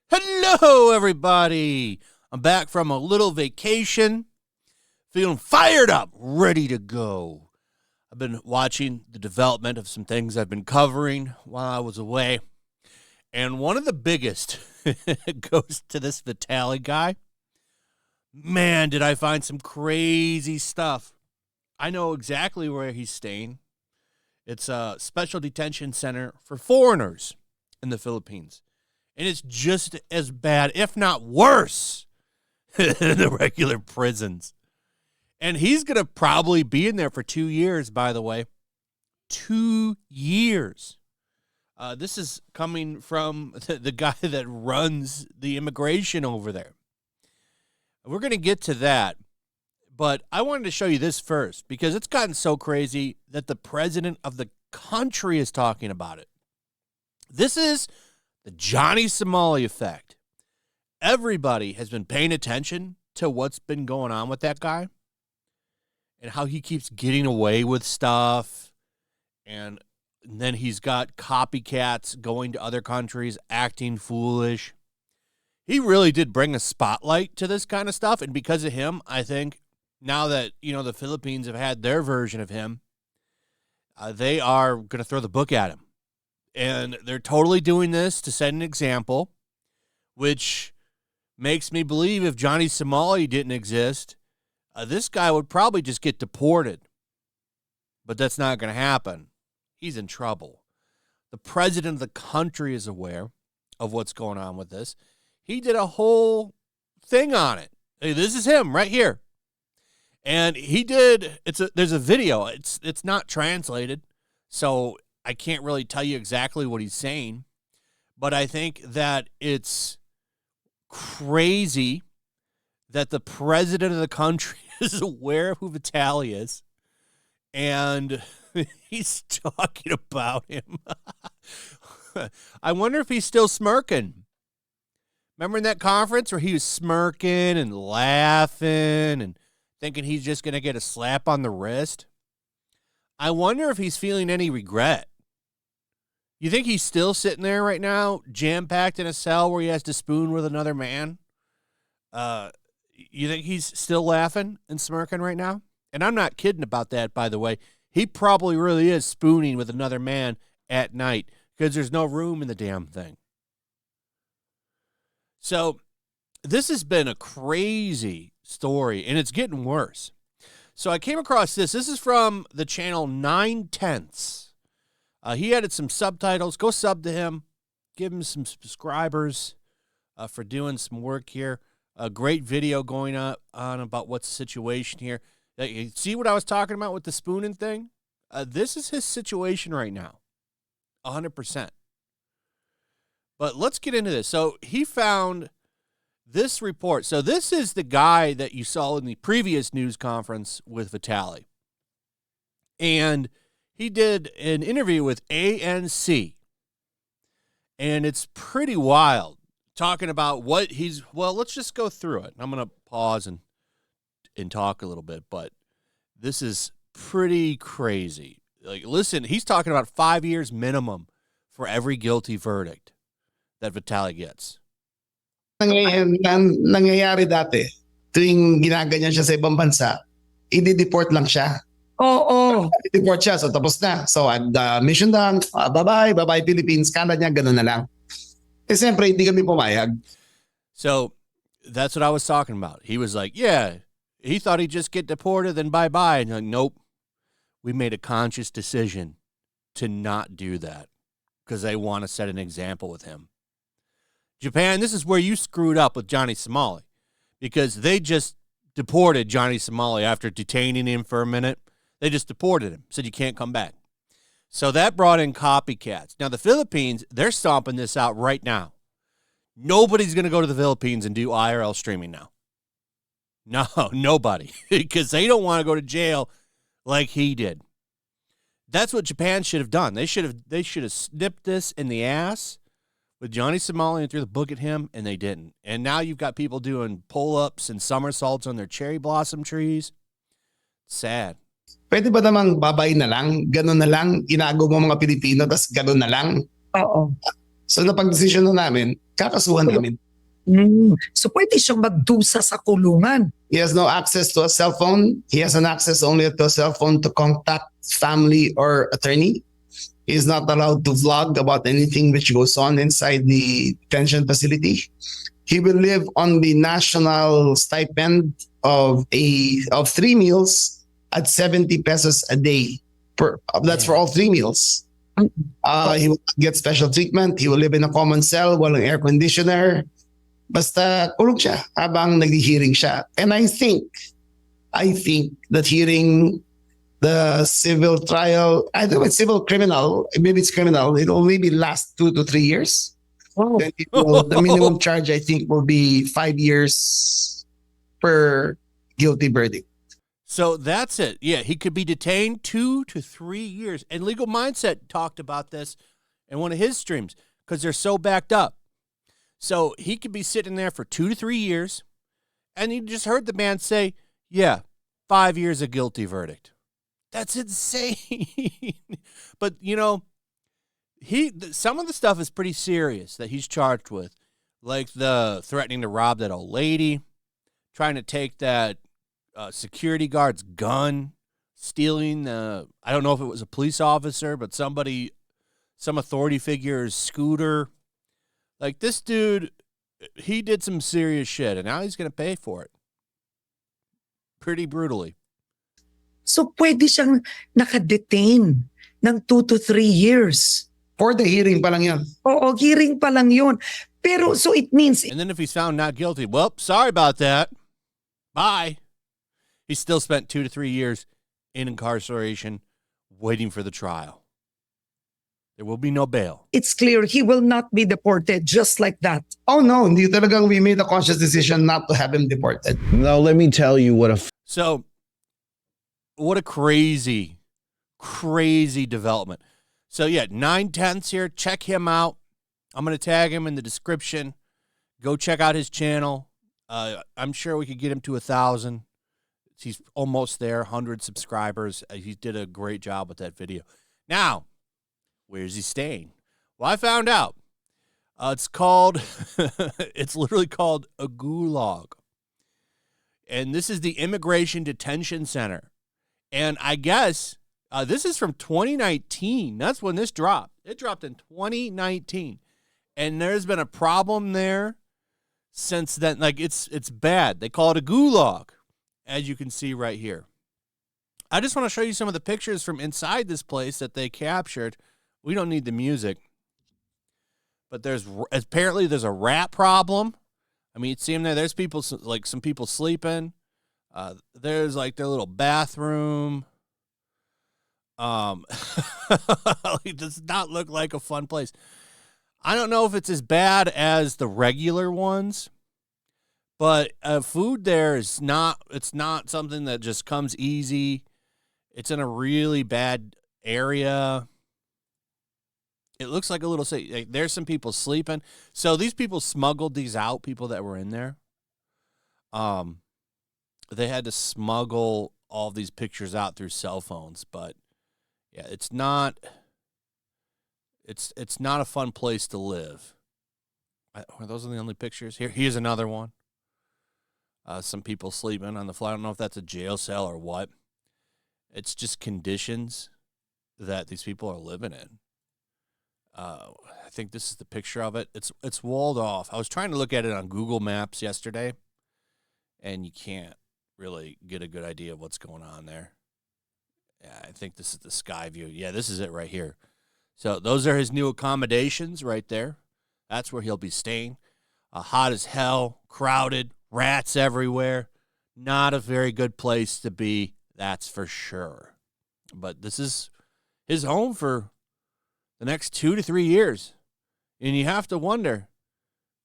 Hello, everybody. I'm back from a little vacation, feeling fired up, ready to go. I've been watching the development of some things I've been covering while I was away, and one of the biggest goes to this Vitaly guy. Man, did I find some crazy stuff. I know exactly where he's staying. It's a special detention center for foreigners in the Philippines. And it's just as bad, if not worse, than the regular prisons. And he's going to probably be in there for 2 years, by the way. 2 years. This is coming from the guy that runs the immigration over there. We're going to get to that. But I wanted to show you this first because it's gotten so crazy that the president of the country is talking about it. This is the Johnny Somali effect. Everybody has been paying attention to what's been going on with that guy and how he keeps getting away with stuff. And then he's got copycats going to other countries, acting foolish. He really did bring a spotlight to this kind of stuff. And because of him, I think now that, the Philippines have had their version of him, they are going to throw the book at him. And they're totally doing this to set an example, which makes me believe if Johnny Somali didn't exist, this guy would probably just get deported. But that's not going to happen. He's in trouble. The president of the country is aware of what's going on with this. He did a whole thing on it. Hey, this is him right here. And he did, there's a video. It's not translated, so I can't really tell you exactly what he's saying, but I think that it's crazy that the president of the country is aware of who Vitaly is, and he's talking about him. I wonder if he's still smirking. Remember in that conference where he was smirking and laughing and thinking he's just going to get a slap on the wrist? I wonder if he's feeling any regret. You think he's still sitting there right now, jam-packed in a cell where he has to spoon with another man? You think he's still laughing and smirking right now? And I'm not kidding about that, by the way. He probably really is spooning with another man at night because there's no room in the damn thing. So this has been a crazy story, and it's getting worse. So I came across this. This is from the channel 9/10. He added some subtitles. Go sub to him. Give him some subscribers for doing some work here. A great video going on about what's the situation here. You see what I was talking about with the spooning thing? This is his situation right now. 100%. But let's get into this. So he found this report. So this is the guy that you saw in the previous news conference with Vitaly. And he did an interview with ANC, and it's pretty wild, talking about what let's just go through it. I'm going to pause and talk a little bit, but this is pretty crazy. Like, listen, he's talking about 5 years minimum for every guilty verdict that Vitaly gets. Nangyayari dati, tuwing ginaganyan siya sa ibang bansa, i-deport lang siya. Oo. I-deport siya, so tapos na. So, mission done, bye-bye Philippines, kanda niya, ganun na lang. Eh, siyempre, hindi kami pumayag. So, that's what I was talking about. He was like, yeah, he thought he'd just get deported, then bye-bye. And like, nope, we made a conscious decision to not do that because they want to set an example with him. Japan, this is where you screwed up with Johnny Somali because they just deported Johnny Somali after detaining him for a minute. They just deported him, said you can't come back. So that brought in copycats. Now, the Philippines, they're stomping this out right now. Nobody's going to go to the Philippines and do IRL streaming now. No, nobody, because they don't want to go to jail like he did. That's what Japan should have done. They should have snipped this in the ass with Johnny Somali and threw the book at him, and they didn't. And now you've got people doing pull-ups and somersaults on their cherry blossom trees. Sad. Pwede ba namang babay na lang? Ganun na lang? Inago mo mga Pilipino, tas ganun na lang? Oo. So napag-desisyon na namin, kakasuhan namin. So pwede siyang magdusa sa kulungan. He has no access to a cell phone. He has an access only to a cell phone to contact family or attorney. He is not allowed to vlog about anything which goes on inside the detention facility. He will live on the national stipend of 3 meals at 70 pesos a day. That's for all 3 meals. He will get special treatment. He will live in a common cell, walang air conditioner. Basta kulong siya habang nag-hearing siya. And I think that hearing the civil trial, I don't know, it's civil criminal, maybe it's criminal, it will maybe last 2 to 3 years. Oh. Then the minimum charge, I think, will be 5 years per guilty verdict. So that's it. Yeah, he could be detained 2 to 3 years. And Legal Mindset talked about this in one of his streams because they're so backed up. So he could be sitting there for 2 to 3 years, and you just heard the man say, yeah, 5 years a guilty verdict. That's insane. But, you know, some of the stuff is pretty serious that he's charged with, like the threatening to rob that old lady, trying to take that security guard's gun, stealing I don't know if it was a police officer, but some authority figure's scooter. Like, this dude, he did some serious shit, and now he's going to pay for it. Pretty brutally. So pwede siyang nakadetain ng 2 to 3 years. For the hearing pa lang yan. Oo, hearing pa lang yun. Pero so it means... And then if he's found not guilty, well, sorry about that. Bye. He still spent 2 to 3 years in incarceration waiting for the trial. There will be no bail. It's clear he will not be deported just like that. Oh no, hindi talagang we made a conscious decision not to have him deported. Now, let me tell you So, what a crazy, crazy development. So, yeah, 9/10 here. Check him out. I'm going to tag him in the description. Go check out his channel. I'm sure we could get him to 1,000. He's almost there, 100 subscribers. He did a great job with that video. Now, where's he staying? Well, I found out. It's literally called a Gulag. And this is the Immigration Detention Center. And I guess this is from 2019. That's when this dropped. It dropped in 2019. And there's been a problem there since then. Like, it's bad. They call it a Gulag, as you can see right here. I just want to show you some of the pictures from inside this place that they captured. We don't need the music. But apparently there's a rat problem. I mean, you see them there. There's people, like some people sleeping. There's like their little bathroom. It does not look like a fun place. I don't know if it's as bad as the regular ones, but food there is not. It's not something that just comes easy. It's in a really bad area. It looks like a little city. Like, there's some people sleeping. So these people smuggled these out, people that were in there. They had to smuggle all these pictures out through cell phones, but yeah, it's not a fun place to live. Are those the only pictures? Here's another one. Some people sleeping on the floor. I don't know if that's a jail cell or what. It's just conditions that these people are living in. I think this is the picture of it. It's walled off. I was trying to look at it on Google Maps yesterday, and you can't really get a good idea of what's going on there. Yeah, I think this is the sky view. Yeah, this is it right here. So those are his new accommodations right there. That's where he'll be staying. Hot as hell, crowded, rats everywhere. Not a very good place to be, that's for sure. But this is his home for the next 2 to 3 years. And you have to wonder,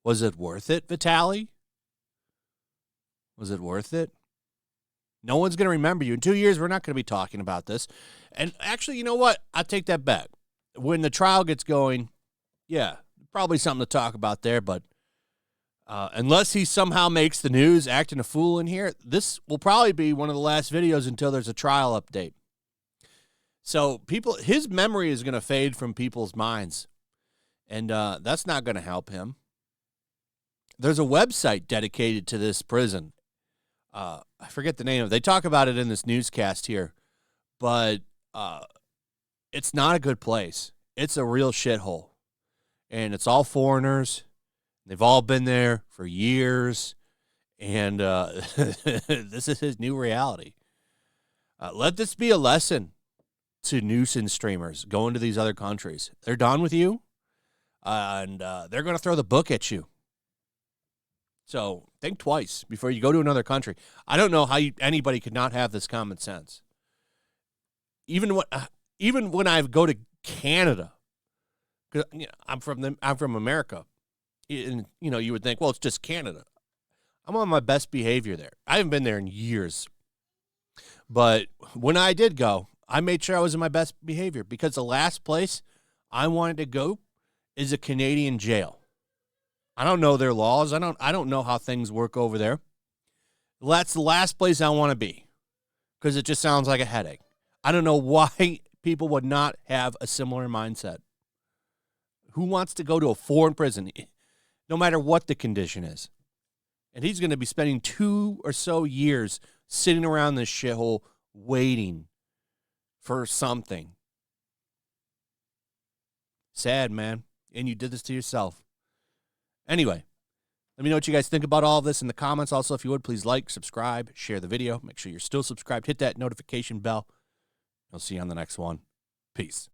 was it worth it, Vitaly? Was it worth it? No one's going to remember you. In 2 years, we're not going to be talking about this. And actually, you know what? I take that back. When the trial gets going, yeah, probably something to talk about there. But Unless he somehow makes the news acting a fool in here, this will probably be one of the last videos until there's a trial update. So his memory is going to fade from people's minds, and that's not going to help him. There's a website dedicated to this prison. I forget the name of it. They talk about it in this newscast here, but it's not a good place. It's a real shithole, and it's all foreigners. They've all been there for years, and this is his new reality. Let this be a lesson to nuisance streamers going to these other countries. They're done with you, and they're going to throw the book at you. So think twice before you go to another country. I don't know how anybody could not have this common sense. Even when I go to Canada, because I'm from America. And, you would think, well, it's just Canada. I'm on my best behavior there. I haven't been there in years. But when I did go, I made sure I was in my best behavior because the last place I wanted to go is a Canadian jail. I don't know their laws. I don't know how things work over there. That's the last place I want to be because it just sounds like a headache. I don't know why people would not have a similar mindset. Who wants to go to a foreign prison? No matter what the condition is. And he's going to be spending 2 or so years sitting around this shithole waiting for something. Sad, man. And you did this to yourself. Anyway, let me know what you guys think about all of this in the comments. Also, if you would, please like, subscribe, share the video. Make sure you're still subscribed. Hit that notification bell. I'll see you on the next one. Peace.